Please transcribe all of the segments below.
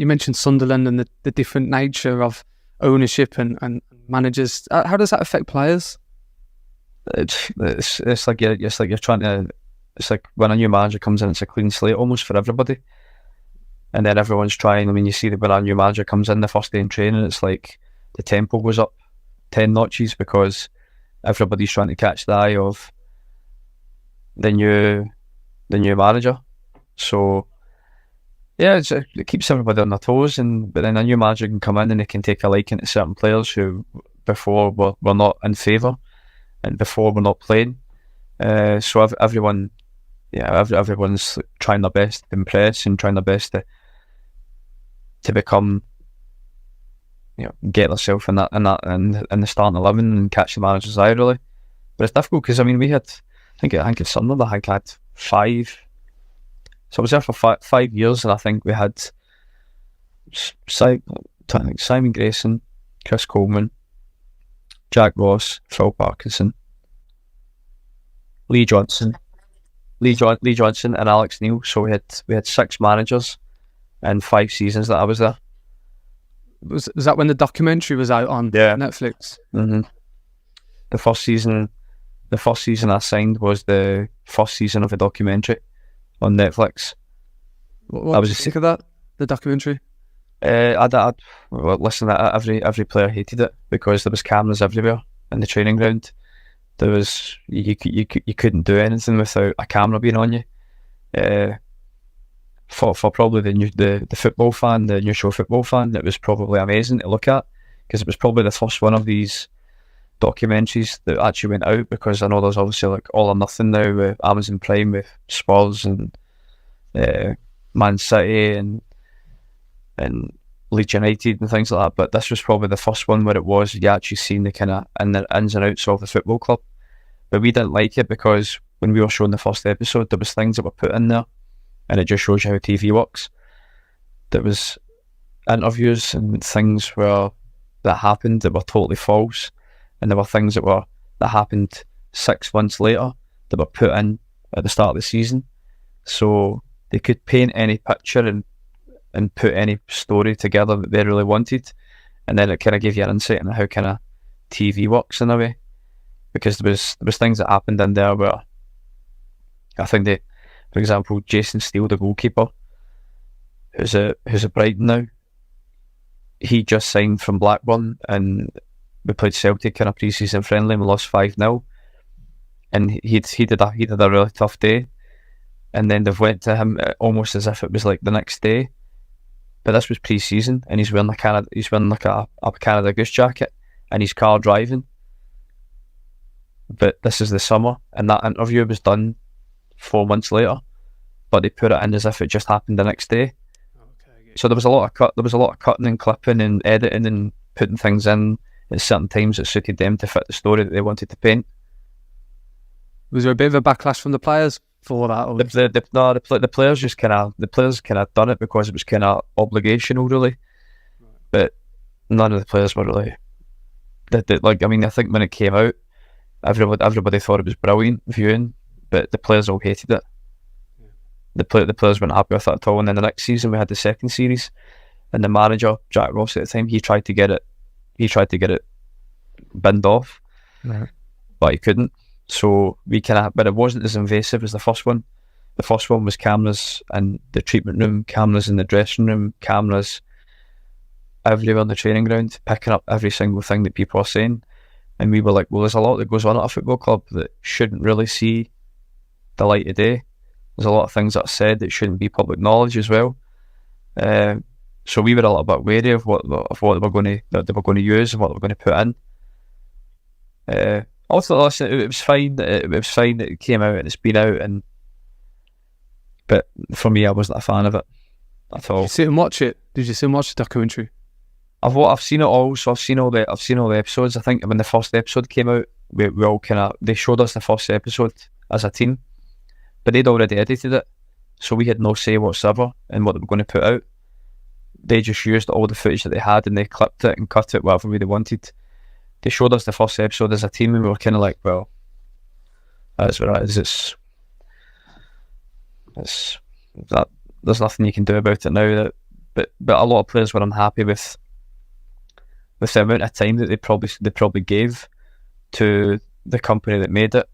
you mentioned Sunderland and the different nature of ownership and managers. How does that affect players? It's like you're trying to. It's like when a new manager comes in, it's a clean slate almost for everybody, and then everyone's trying. I mean, you see that when a new manager comes in the first day in training, it's like the tempo goes up 10 notches because everybody's trying to catch the eye of the new manager. So yeah, it keeps everybody on their toes, but then a new manager can come in and they can take a liking to certain players who before were not in favour and before were not playing. So everyone's trying their best to impress and trying their best to become, get themselves in the starting 11 and catch the manager's eye really. But it's difficult because I mean I think at Sunderland I had 5. So I was there for 5 years, and I think we had Simon Grayson, Chris Coleman, Jack Ross, Phil Parkinson, Lee Johnson, and Alex Neil. So we had 6 managers and 5 seasons that I was there. Was that when the documentary was out on Netflix? Mm-hmm. The first season I signed was the first season of a documentary on Netflix. What was you think of that? The documentary? Listen, every player hated it because there was cameras everywhere in the training ground. There was you couldn't do anything without a camera being on you. For probably the football fan, the neutral football fan, it was probably amazing to look at because it was probably the first one of these documentaries that actually went out, because I know there's obviously like All or Nothing now with Amazon Prime with Spurs and Man City and Leeds United and things like that, but this was probably the first one where it was you actually seen the kind of the ins and outs of the football club. But we didn't like it because when we were showing the first episode there was things that were put in there and it just shows you how TV works. There was interviews and things that happened that were totally false, and there were things that happened 6 months later that were put in at the start of the season. So they could paint any picture and put any story together that they really wanted, and then it kind of gave you an insight into how kind of TV works in a way, because there was things that happened in there where I think for example, Jason Steele, the goalkeeper, who's at Brighton now, he just signed from Blackburn and we played Celtic in a pre-season friendly and we lost 5-0, and he did a really tough day, and then they've went to him almost as if it was like the next day, but this was pre-season and he's wearing like a Canada Goose jacket and he's car driving, but this is the summer, and that interview was done 4 months later, but they put it in as if it just happened the next day. Okay. So there was a lot of cutting and clipping and editing and putting things in at certain times that suited them to fit the story that they wanted to paint. Was there a bit of a backlash from the players for that? Or the players just kind of done it because it was kind of obligational, really. Right. But none of the players were really. I mean, I think when it came out, everybody thought it was brilliant viewing, but the players all hated it. Yeah. The players weren't happy with it at all. And then the next season we had the second series, and the manager Jack Ross at the time, he tried to get it binned off, right, but he couldn't. So but it wasn't as invasive as the first one. The first one was cameras in the treatment room, cameras in the dressing room, cameras everywhere in the training ground, picking up every single thing that people are saying. And we were like, well, there's a lot that goes on at a football club that shouldn't really see the light of day. There's a lot of things that are said that shouldn't be public knowledge as well. So we were a little bit wary of what they were going to use and what they were going to put in. Also, listen, it was fine. It was fine that it came out and it's been out, but for me, I wasn't a fan of it at all. Did you sit and watch it? Did you sit and watch the documentary? I've seen it all, so I've seen all the episodes. I think when the first episode came out, we all they showed us the first episode as a team, but they'd already edited it, so we had no say whatsoever in what they were going to put out. They just used all the footage that they had and they clipped it and cut it whatever way they wanted. They showed us the first episode as a team and we were kind of like, well, that's what it is. It's that there's nothing you can do about it now. That but a lot of players were unhappy with the amount of time that they probably gave to the company that made it.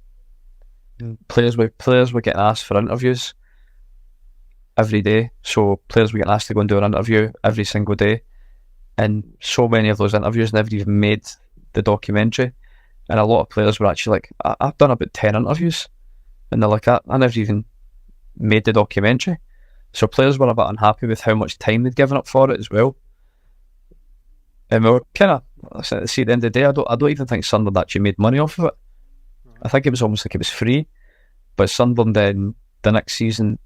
Players were getting asked for interviews every day, so players were getting asked to go and do an interview every single day, and so many of those interviews never even made the documentary. And a lot of players were actually like, I've done about 10 interviews, and they're like, I never even made the documentary. So players were a bit unhappy with how much time they'd given up for it as well. And we were kind of, see, at the end of the day, I don't even think Sunderland actually made money off of it. I think it was almost like it was free. But Sunderland then, the next season,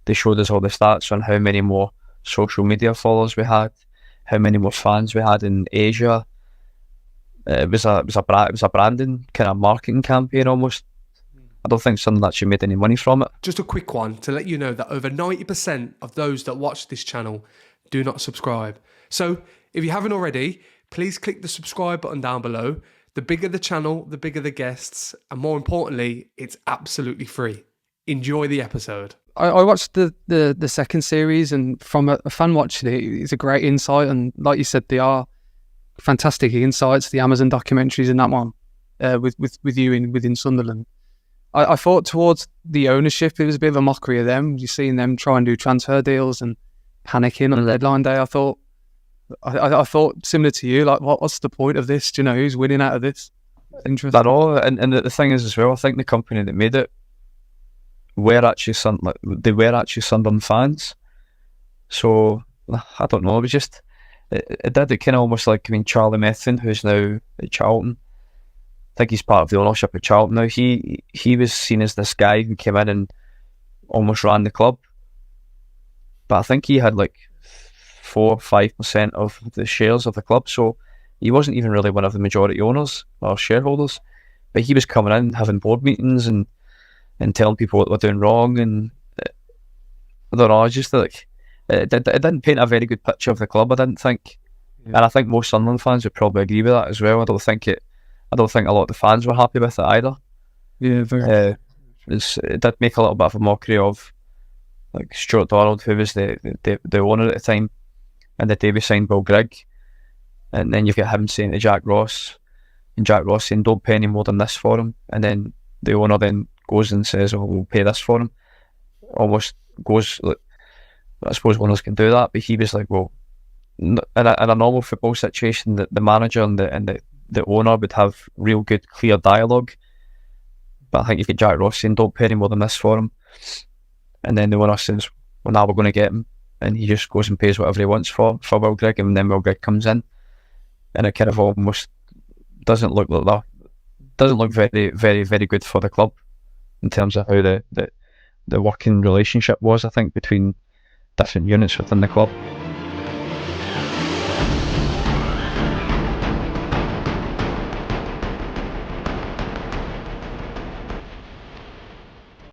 they showed us all the stats on how many more social media followers we had, how many more fans we had in Asia. It was a branding kind of marketing campaign almost. I don't think Sunderland actually made any money from it. Just a quick one to let you know that over 90% of those that watch this channel do not subscribe. So if you haven't already, please click the subscribe button down below. The bigger the channel, the bigger the guests, and more importantly, it's absolutely free. Enjoy the episode. I watched the second series, and from a fan watching it, it's a great insight. And like you said, they are fantastic insights. The Amazon documentaries in that one, with you within Sunderland. I thought towards the ownership, it was a bit of a mockery of them. You're seeing them try and do transfer deals and panicking on the deadline day. I thought similar to you, like what's the point of this? Do you know who's winning out of this? Interesting. At all, and the thing is as well, I think the company that made it were actually Sunderland fans. So I don't know. It was just it did it kind of almost like, I mean, Charlie Methven, who's now at Charlton. I think he's part of the ownership at Charlton now. He was seen as this guy who came in and almost ran the club, but I think he had like 4 or 5% of the shares of the club, so he wasn't even really one of the majority owners or shareholders. But he was coming in, having board meetings and telling people what they were doing wrong, and I don't know, just like it didn't paint a very good picture of the club, I didn't think. And I think most Sunderland fans would probably agree with that as well. I don't think a lot of the fans were happy with it either. Yeah, very. It did make a little bit of a mockery of like Stuart Donald, who was the owner at the time, and the day we signed Bill Grigg, and then you've got him saying to Jack Ross, and Jack Ross saying, don't pay any more than this for him, and then the owner then goes and says, oh, we'll pay this for him. Almost goes like, I suppose owners can do that, but he was like, well, in a normal football situation, the manager and the owner would have real good, clear dialogue. But I think you get Jack Ross saying, don't pay any more than this for him. And then the owner says, well, now we're going to get him. And he just goes and pays whatever he wants for Will Grigg, and then Will Grigg comes in. And it kind of almost doesn't look like that. Doesn't look very, very, very good for the club in terms of how the working relationship was, I think, between different units within the club.